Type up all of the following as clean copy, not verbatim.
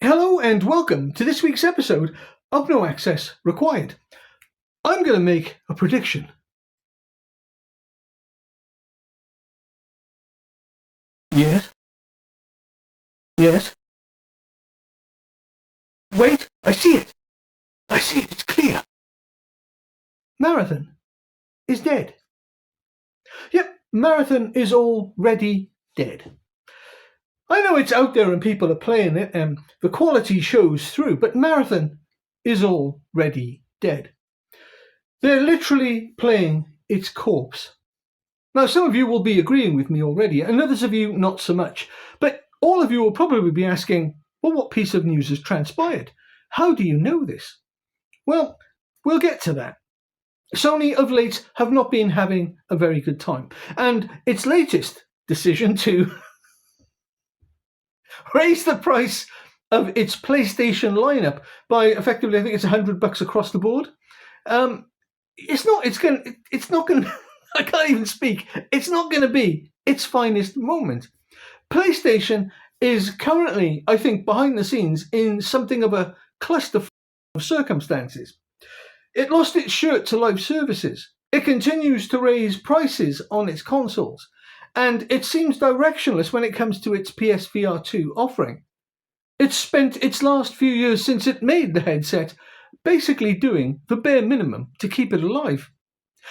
Hello and welcome to this week's episode of No Access Required. I'm going to make a prediction. Yes? Yes? Wait, I see it! It's clear! Marathon is dead. Yep, Marathon is already dead. I know it's out there and people are playing it and the quality shows through, but Marathon is already dead. They're literally playing its corpse. Now, some of you will be agreeing with me already, and others of you not so much. But all of you will probably be asking, well, what piece of news has transpired? How do you know this? Well, we'll get to that. Sony of late have not been having a very good time, and its latest decision to raise the price of its PlayStation lineup by effectively, I think it's $100 across the board. It's not going to, I can't even speak. It's not going to be its finest moment. PlayStation is currently, I think, behind the scenes in something of a cluster of circumstances. It lost its shirt to live services. It continues to raise prices on its consoles. And it seems directionless when it comes to its PSVR 2 offering. It's spent its last few years since it made the headset basically doing the bare minimum to keep it alive.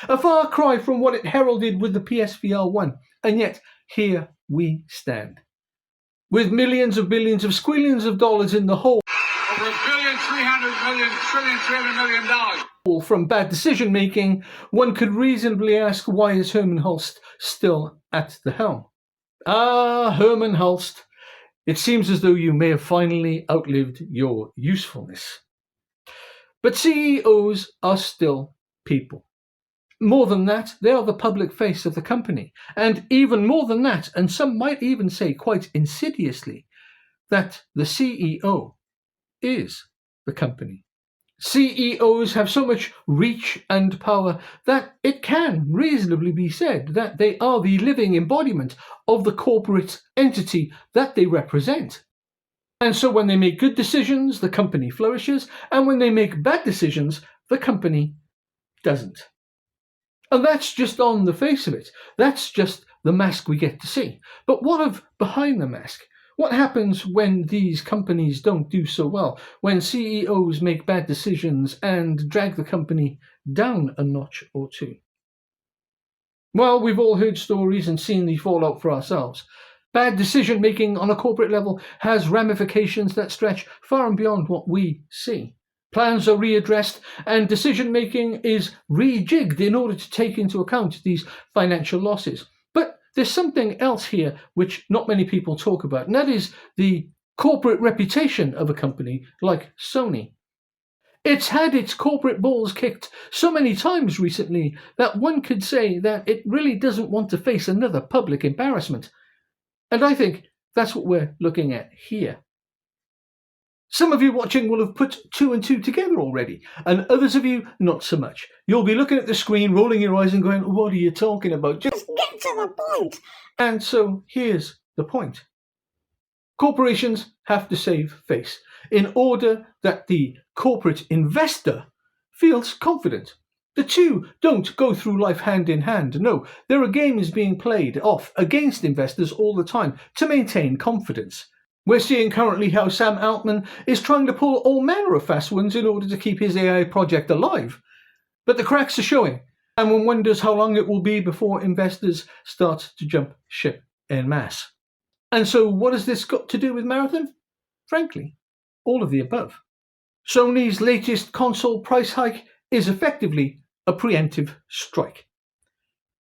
A far cry from what it heralded with the PSVR 1, and yet here we stand. With millions of billions of squillions of dollars in the hole. Over $1,300,000,000,000 From bad decision making, one could reasonably ask, why is Herman Hulst still at the helm? Ah, Herman Hulst, it seems as though you may have finally outlived your usefulness. But CEOs are still people. More than that, they are the public face of the company. And even more than that, and some might even say quite insidiously, that the CEO is the company. CEOs have so much reach and power that it can reasonably be said that they are the living embodiment of the corporate entity that they represent. And so when they make good decisions, the company flourishes, and when they make bad decisions, the company doesn't. And that's just on the face of it. That's just the mask we get to see. But what of behind the mask? What happens when these companies don't do so well? When CEOs make bad decisions and drag the company down a notch or two? Well, we've all heard stories and seen the fallout for ourselves. Bad decision making on a corporate level has ramifications that stretch far and beyond what we see. Plans are readdressed and decision making is rejigged in order to take into account these financial losses. But there's something else here which not many people talk about, and that is the corporate reputation of a company like Sony. It's had its corporate balls kicked so many times recently that one could say that it really doesn't want to face another public embarrassment. And I think that's what we're looking at here. Some of you watching will have put two and two together already, and others of you not so much. You'll be looking at the screen, rolling your eyes and going, what are you talking about? Just get to the point. And so here's the point. Corporations have to save face in order that the corporate investor feels confident. The two don't go through life hand in hand. No, there are games being played off against investors all the time to maintain confidence. We're seeing currently how Sam Altman is trying to pull all manner of fast ones in order to keep his AI project alive. But the cracks are showing, and one wonders how long it will be before investors start to jump ship en masse. And so what has this got to do with Marathon? Frankly, all of the above. Sony's latest console price hike is effectively a preemptive strike.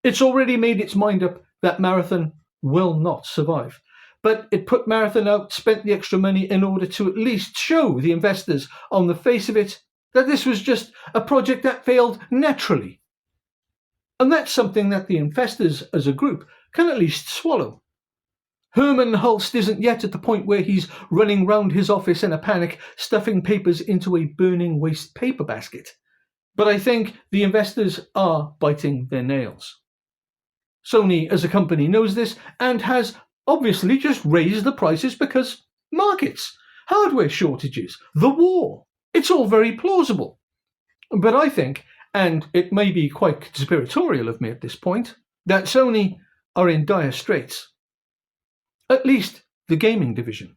It's already made its mind up that Marathon will not survive. But it put Marathon out, spent the extra money in order to at least show the investors on the face of it that this was just a project that failed naturally. And that's something that the investors as a group can at least swallow. Herman Hulst isn't yet at the point where he's running round his office in a panic, stuffing papers into a burning waste paper basket. But I think the investors are biting their nails. Sony as a company knows this and has obviously just raise the prices because markets, hardware shortages, the war. It's all very plausible. But I think, and it may be quite conspiratorial of me at this point, that Sony are in dire straits. At least the gaming division.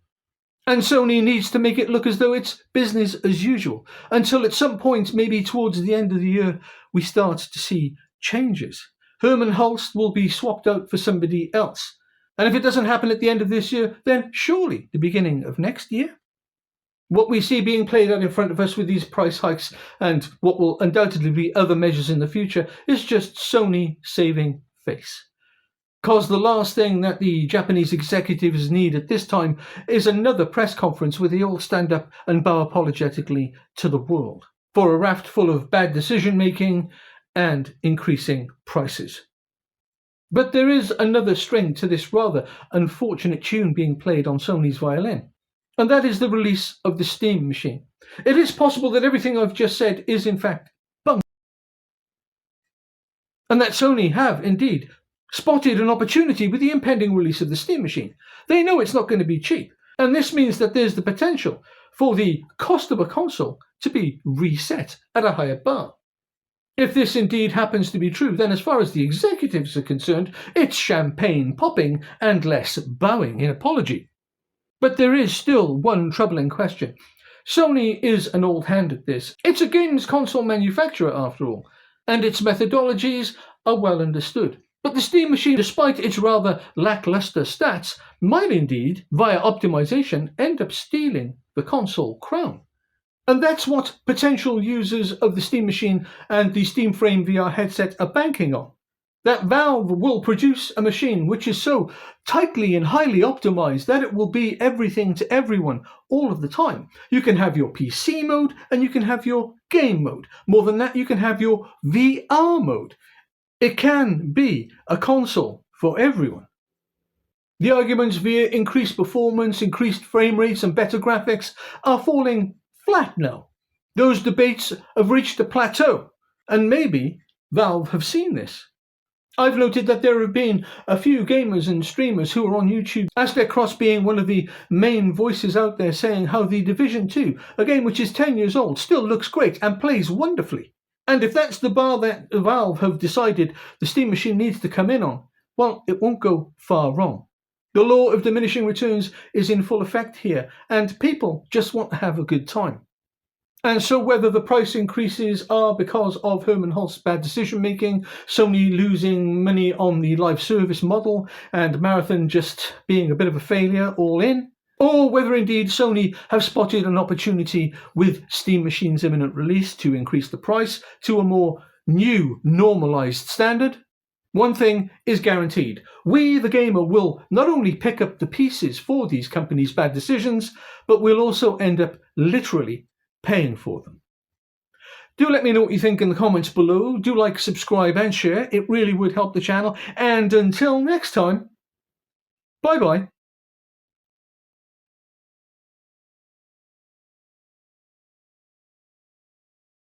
And Sony needs to make it look as though it's business as usual, until at some point, maybe towards the end of the year, we start to see changes. Herman Hulst will be swapped out for somebody else. And if it doesn't happen at the end of this year, then surely the beginning of next year? What we see being played out in front of us with these price hikes and what will undoubtedly be other measures in the future is just Sony saving face. Because the last thing that the Japanese executives need at this time is another press conference where they all stand up and bow apologetically to the world for a raft full of bad decision making and increasing prices. But there is another string to this rather unfortunate tune being played on Sony's violin, and that is the release of the Steam machine. It is possible that everything I've just said is in fact bunk, and that Sony have indeed spotted an opportunity with the impending release of the Steam machine. They know it's not going to be cheap, and this means that there's the potential for the cost of a console to be reset at a higher bar. If this indeed happens to be true, then as far as the executives are concerned, it's champagne popping and less bowing in apology. But there is still one troubling question. Sony is an old hand at this. It's a games console manufacturer after all, and its methodologies are well understood. But the Steam machine, despite its rather lackluster stats, might indeed, via optimization, end up stealing the console crown. And that's what potential users of the Steam machine and the Steam Frame VR headset are banking on. That Valve will produce a machine which is so tightly and highly optimized that it will be everything to everyone all of the time. You can have your PC mode and you can have your game mode. More than that, you can have your VR mode. It can be a console for everyone. The arguments via increased performance, increased frame rates and better graphics are falling flat now. Those debates have reached a plateau, and maybe Valve have seen this. I've noted that there have been a few gamers and streamers who are on YouTube, Aztec Cross being one of the main voices out there, saying how the Division 2, a game which is 10 years old, still looks great and plays wonderfully. And if that's the bar that Valve have decided the Steam machine needs to come in on, well, it won't go far wrong. The law of diminishing returns is in full effect here, and people just want to have a good time. And so whether the price increases are because of Herman Hulst's bad decision making, Sony losing money on the live service model, and Marathon just being a bit of a failure all in, or whether indeed Sony have spotted an opportunity with Steam Machine's imminent release to increase the price to a more new, normalized standard, one thing is guaranteed. We, the gamer, will not only pick up the pieces for these companies' bad decisions, but we'll also end up literally paying for them. Do let me know what you think in the comments below. Do like, subscribe and share. It really would help the channel. And until next time, bye-bye.